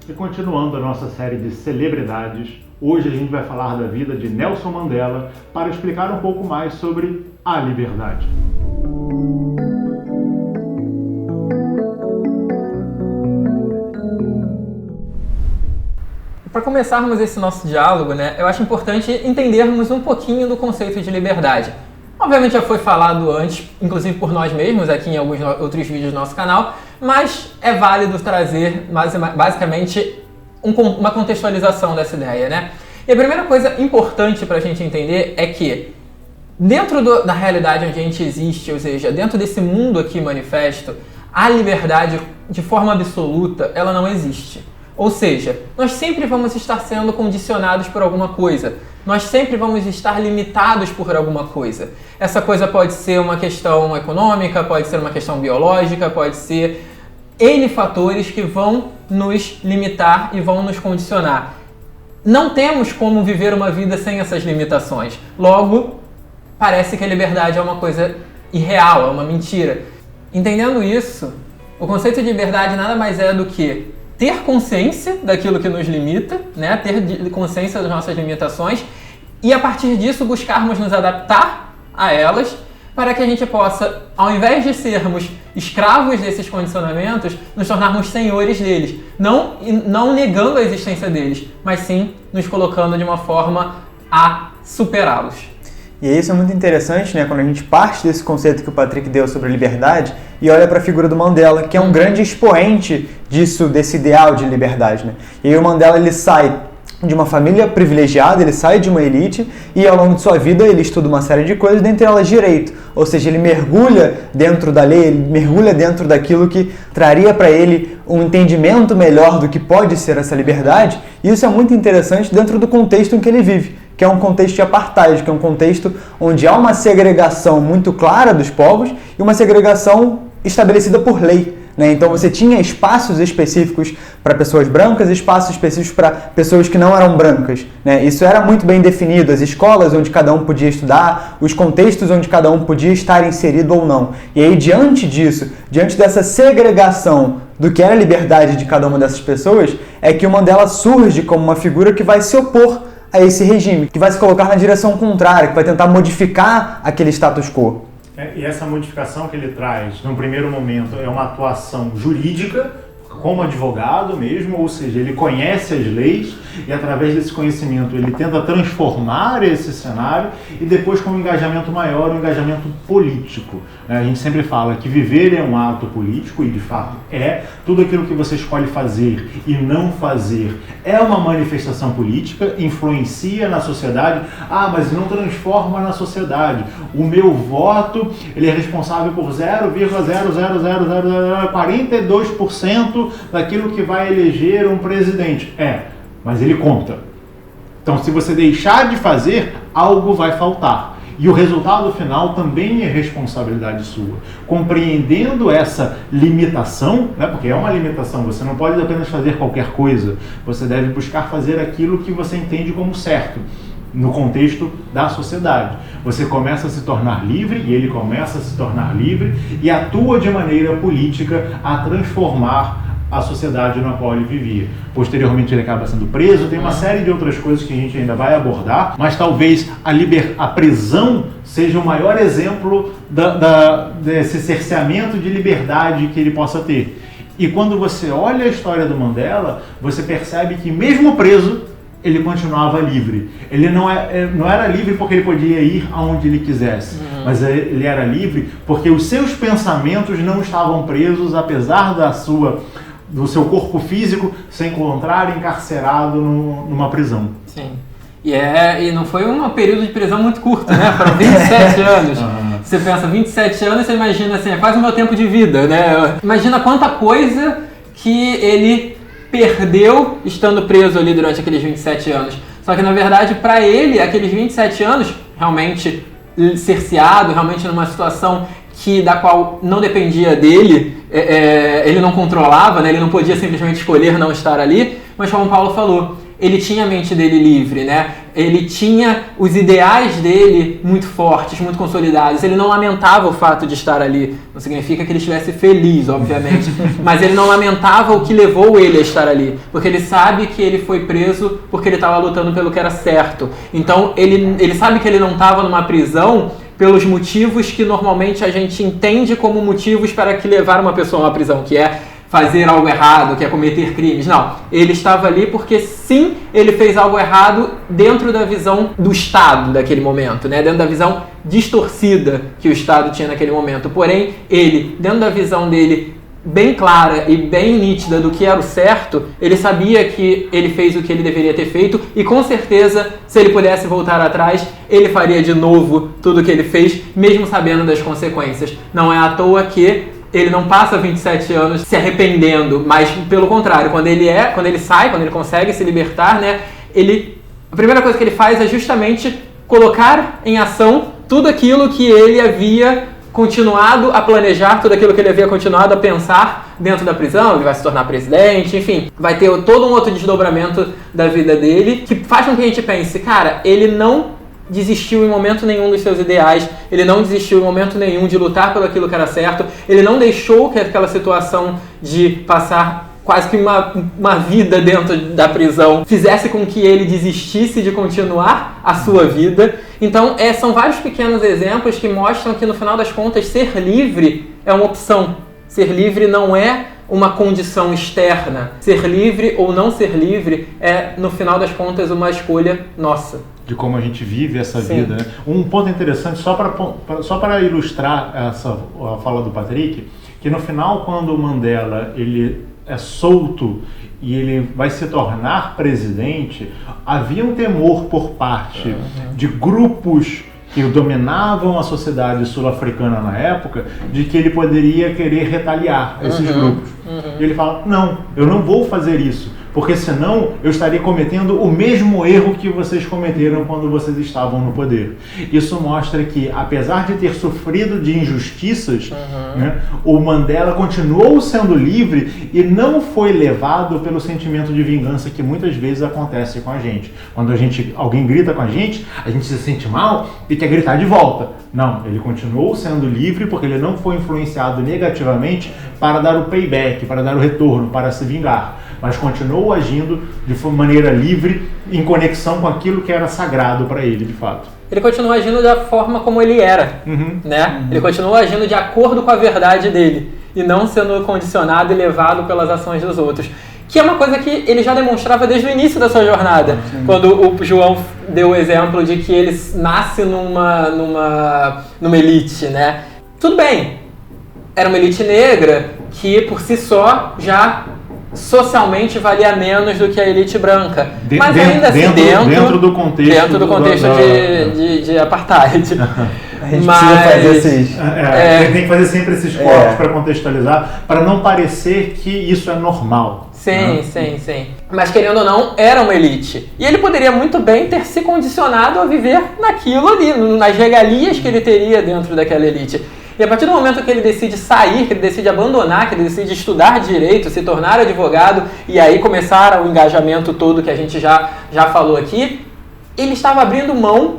E continuando a nossa série de celebridades, hoje a gente vai falar da vida de Nelson Mandela para explicar um pouco mais sobre a liberdade. Para começarmos esse nosso diálogo, eu acho importante entendermos um pouquinho do conceito de liberdade. Obviamente já foi falado antes, inclusive por nós mesmos, aqui em alguns outros vídeos do nosso canal, mas é válido trazer basicamente uma contextualização dessa ideia, E a primeira coisa importante para a gente entender é que dentro da realidade onde a gente existe, ou seja, dentro desse mundo aqui manifesto, a liberdade de forma absoluta, ela não existe. Ou seja, nós sempre vamos estar sendo condicionados por alguma coisa. Nós sempre vamos estar limitados por alguma coisa. Essa coisa pode ser uma questão econômica, pode ser uma questão biológica, pode ser N fatores que vão nos limitar e vão nos condicionar. Não temos como viver uma vida sem essas limitações. Logo, parece que a liberdade é uma coisa irreal, é uma mentira. Entendendo isso, o conceito de liberdade nada mais é do que ter consciência daquilo que nos limita, ter consciência das nossas limitações e a partir disso buscarmos nos adaptar a elas para que a gente possa, ao invés de sermos escravos desses condicionamentos, nos tornarmos senhores deles. Não negando a existência deles, mas sim nos colocando de uma forma a superá-los. E isso é muito interessante, quando a gente parte desse conceito que o Patrick deu sobre a liberdade e olha para a figura do Mandela, que é um grande expoente desse ideal de liberdade. E aí o Mandela ele sai de uma família privilegiada, ele sai de uma elite e ao longo de sua vida ele estuda uma série de coisas, dentre elas direito. Ou seja, ele mergulha dentro da lei, ele mergulha dentro daquilo que traria para ele um entendimento melhor do que pode ser essa liberdade. E isso é muito interessante dentro do contexto em que ele vive, que é um contexto de apartheid, que é um contexto onde há uma segregação muito clara dos povos e uma segregação estabelecida por lei. Então você tinha espaços específicos para pessoas brancas e espaços específicos para pessoas que não eram brancas. Isso era muito bem definido, as escolas onde cada um podia estudar, os contextos onde cada um podia estar inserido ou não. E aí, diante disso, diante dessa segregação do que era a liberdade de cada uma dessas pessoas, é que o Mandela surge como uma figura que vai se opor a esse regime, que vai se colocar na direção contrária, que vai tentar modificar aquele status quo. E essa modificação que ele traz, num primeiro momento, é uma atuação jurídica, como advogado mesmo, ou seja, ele conhece as leis e através desse conhecimento ele tenta transformar esse cenário e depois com um engajamento maior, um engajamento político. A gente sempre fala que viver é um ato político e de fato tudo aquilo que você escolhe fazer e não fazer é uma manifestação política, influencia na sociedade, mas não transforma na sociedade. O meu voto ele é responsável por 0,00042% daquilo que vai eleger um presidente. Mas ele conta. Então, se você deixar de fazer, algo vai faltar. E o resultado final também é responsabilidade sua. Compreendendo essa limitação, porque é uma limitação, você não pode apenas fazer qualquer coisa, você deve buscar fazer aquilo que você entende como certo, no contexto da sociedade. Você começa a se tornar livre, e ele começa a se tornar livre, e atua de maneira política a transformar a sociedade na qual ele vivia. Posteriormente ele acaba sendo preso, tem uma série de outras coisas que a gente ainda vai abordar, mas talvez a prisão seja o maior exemplo desse cerceamento de liberdade que ele possa ter. E quando você olha a história do Mandela, você percebe que mesmo preso, ele continuava livre. Ele não era livre porque ele podia ir aonde ele quisesse, mas ele era livre porque os seus pensamentos não estavam presos, apesar do seu corpo físico se encontrar encarcerado numa prisão. Sim. E não foi um período de prisão muito curto, Foram 27 anos. Você pensa, 27 anos, você imagina assim, é quase o meu tempo de vida, Imagina quanta coisa que ele perdeu estando preso ali durante aqueles 27 anos. Só que, na verdade, para ele, aqueles 27 anos, realmente cerceado, realmente numa situação da qual não dependia dele, ele não controlava, ele não podia simplesmente escolher não estar ali, mas como o Paulo falou, ele tinha a mente dele livre, né? Ele tinha os ideais dele muito fortes, muito consolidados. Ele não lamentava o fato de estar ali. Não significa que ele estivesse feliz, obviamente. Mas ele não lamentava o que levou ele a estar ali. Porque ele sabe que ele foi preso porque ele estava lutando pelo que era certo. Então, ele sabe que ele não estava numa prisão pelos motivos que normalmente a gente entende como motivos para que levar uma pessoa a uma prisão, que é fazer algo errado, que é cometer crimes. Não, ele estava ali porque sim, ele fez algo errado dentro da visão do Estado daquele momento, né? Dentro da visão distorcida que o Estado tinha naquele momento. Porém, ele, dentro da visão dele bem clara e bem nítida do que era o certo, ele sabia que ele fez o que ele deveria ter feito e com certeza, se ele pudesse voltar atrás, ele faria de novo tudo o que ele fez, mesmo sabendo das consequências. Não é à toa que ele não passa 27 anos se arrependendo, mas pelo contrário, quando ele sai, quando ele consegue se libertar, né, a primeira coisa que ele faz é justamente colocar em ação tudo aquilo que ele havia continuado a planejar, tudo aquilo que ele havia continuado a pensar dentro da prisão. Ele vai se tornar presidente, enfim, vai ter todo um outro desdobramento da vida dele, que faz com que a gente pense, cara, ele não desistiu em momento nenhum dos seus ideais, ele não desistiu em momento nenhum de lutar pelo aquilo que era certo, ele não deixou que aquela situação de passar quase que uma vida dentro da prisão fizesse com que ele desistisse de continuar a sua vida. Então, são vários pequenos exemplos que mostram que, no final das contas, ser livre é uma opção. Ser livre não é uma condição externa. Ser livre ou não ser livre é, no final das contas, uma escolha nossa. De como a gente vive essa Sim. vida, né? Um ponto interessante, só para ilustrar a fala do Patrick, que no final, quando o Mandela ele é solto e ele vai se tornar presidente, havia um temor por parte de grupos que dominavam a sociedade sul-africana na época, de que ele poderia querer retaliar esses grupos. E ele fala, não, eu não vou fazer isso, porque senão eu estaria cometendo o mesmo erro que vocês cometeram quando vocês estavam no poder. Isso mostra que, apesar de ter sofrido de injustiças, né, o Mandela continuou sendo livre e não foi levado pelo sentimento de vingança que muitas vezes acontece com a gente. Quando alguém grita com a gente se sente mal e quer gritar de volta. Não, ele continuou sendo livre porque ele não foi influenciado negativamente para dar o payback, para dar o retorno, para se vingar, mas continuou agindo de maneira livre, em conexão com aquilo que era sagrado para ele, de fato. Ele continuou agindo da forma como ele era, né? Ele continuou agindo de acordo com a verdade dele, e não sendo condicionado e levado pelas ações dos outros. Que é uma coisa que ele já demonstrava desde o início da sua jornada. Quando o João deu o exemplo de que ele nasce numa elite, né? Tudo bem, era uma elite negra que por si só já socialmente valia menos do que a elite branca. Mas ainda assim, dentro do contexto de apartheid. A gente precisa fazer esses... Tem que fazer sempre esses cortes para contextualizar, para não parecer que isso é normal. Sim. Mas, querendo ou não, era uma elite. E ele poderia muito bem ter se condicionado a viver naquilo ali, nas regalias que ele teria dentro daquela elite. E a partir do momento que ele decide sair, que ele decide abandonar, que ele decide estudar direito, se tornar advogado e aí começar o engajamento todo que a gente já falou aqui, ele estava abrindo mão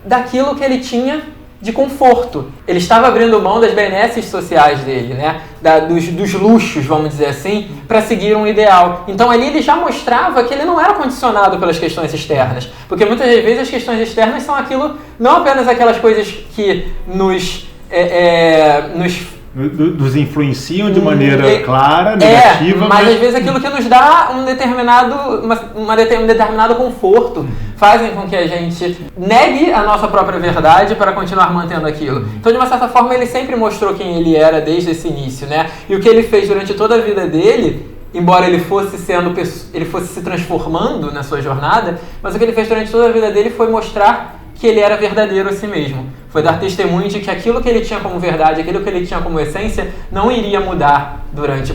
daquilo que ele tinha de conforto. Ele estava abrindo mão das benesses sociais dele, né? Dos luxos, vamos dizer assim, para seguir um ideal. Então ali ele já mostrava que ele não era condicionado pelas questões externas. Porque muitas vezes as questões externas são aquilo, não apenas aquelas coisas que nos influenciam de maneira clara, negativa. Mas às vezes aquilo que nos dá um determinado conforto, fazem com que a gente negue a nossa própria verdade para continuar mantendo aquilo. Então, de uma certa forma, ele sempre mostrou quem ele era desde esse início, né? E o que ele fez durante toda a vida dele, embora ele fosse se transformando na sua jornada, mas o que ele fez durante toda a vida dele foi mostrar que ele era verdadeiro a si mesmo. Foi dar testemunho de que aquilo que ele tinha como verdade, aquilo que ele tinha como essência, não iria mudar durante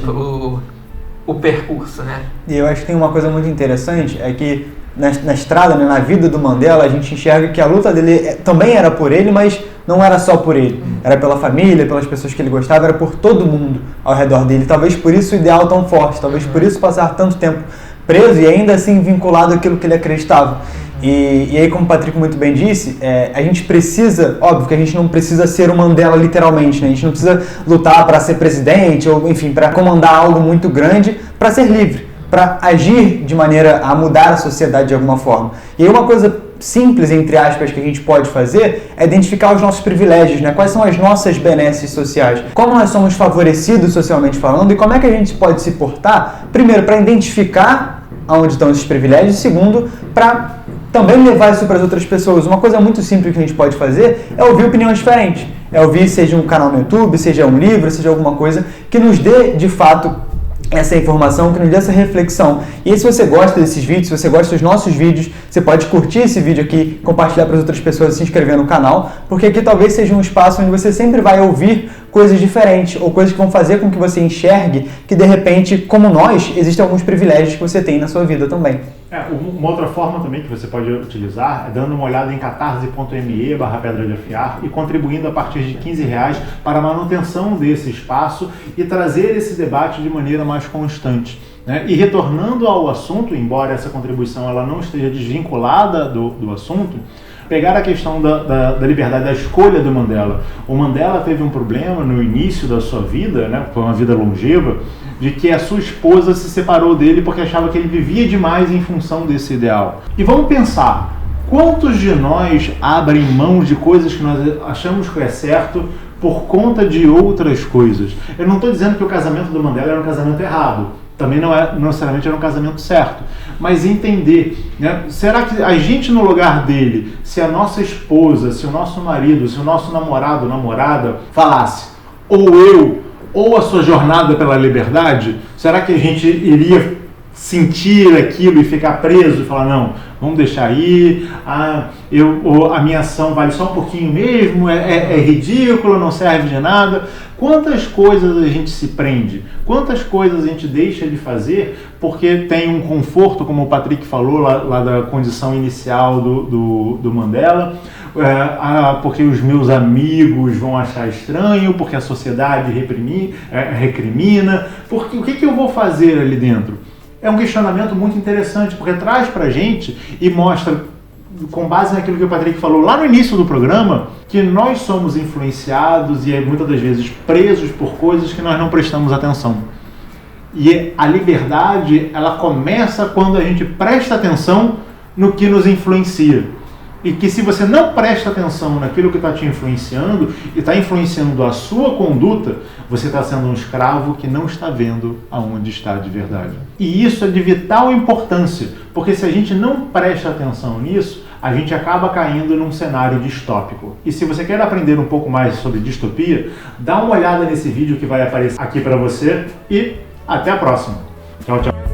o percurso, né? E eu acho que tem uma coisa muito interessante, é que na estrada, né, na vida do Mandela, a gente enxerga que a luta dele também era por ele, mas não era só por ele. Era pela família, pelas pessoas que ele gostava, era por todo mundo ao redor dele. Talvez por isso o ideal tão forte, talvez por isso passar tanto tempo preso e ainda assim vinculado àquilo que ele acreditava. E aí, como o Patrick muito bem disse, a gente precisa, óbvio que a gente não precisa ser o Mandela literalmente, né? A gente não precisa lutar para ser presidente ou, enfim, para comandar algo muito grande para ser livre, para agir de maneira a mudar a sociedade de alguma forma. E aí uma coisa simples, entre aspas, que a gente pode fazer é identificar os nossos privilégios, né? Quais são as nossas benesses sociais, como nós somos favorecidos socialmente falando e como é que a gente pode se portar, primeiro, para identificar onde estão esses privilégios e segundo, para também levar isso para as outras pessoas. Uma coisa muito simples que a gente pode fazer é ouvir opiniões diferentes. É ouvir, seja um canal no YouTube, seja um livro, seja alguma coisa que nos dê, de fato, essa informação, que nos dê essa reflexão. E aí, se você gosta desses vídeos, se você gosta dos nossos vídeos, você pode curtir esse vídeo aqui, compartilhar para as outras pessoas e se inscrever no canal, porque aqui talvez seja um espaço onde você sempre vai ouvir coisas diferentes ou coisas que vão fazer com que você enxergue que, de repente, como nós, existem alguns privilégios que você tem na sua vida também. Uma outra forma também que você pode utilizar é dando uma olhada em catarse.me/Pedra de Afiar e contribuindo a partir de R$15 para a manutenção desse espaço e trazer esse debate de maneira mais constante. Né? E retornando ao assunto, embora essa contribuição ela não esteja desvinculada do assunto, pegar a questão da liberdade, da escolha do Mandela. O Mandela teve um problema no início da sua vida, né? Foi uma vida longeva, de que a sua esposa se separou dele porque achava que ele vivia demais em função desse ideal. E vamos pensar, quantos de nós abrem mão de coisas que nós achamos que é certo por conta de outras coisas? Eu não estou dizendo que o casamento do Mandela era um casamento errado, também não necessariamente era um casamento certo, mas entender, né? Será que a gente no lugar dele, se a nossa esposa, se o nosso marido, se o nosso namorado, namorada falasse, ou eu, ou a sua jornada pela liberdade, será que a gente iria sentir aquilo e ficar preso e falar, não, vamos deixar aí, a minha ação vale só um pouquinho mesmo, é ridículo, não serve de nada? Quantas coisas a gente se prende? Quantas coisas a gente deixa de fazer porque tem um conforto, como o Patrick falou lá da condição inicial do Mandela, porque os meus amigos vão achar estranho, porque a sociedade recrimina, porque o que eu vou fazer ali dentro? É um questionamento muito interessante, porque traz pra gente e mostra, com base naquilo que o Patrick falou lá no início do programa, que nós somos influenciados e muitas das vezes presos por coisas que nós não prestamos atenção. E a liberdade, ela começa quando a gente presta atenção no que nos influencia. E que se você não presta atenção naquilo que está te influenciando e está influenciando a sua conduta, você está sendo um escravo que não está vendo aonde está de verdade. E isso é de vital importância, porque se a gente não presta atenção nisso, a gente acaba caindo num cenário distópico. E se você quer aprender um pouco mais sobre distopia, dá uma olhada nesse vídeo que vai aparecer aqui para você e até a próxima. Tchau, tchau.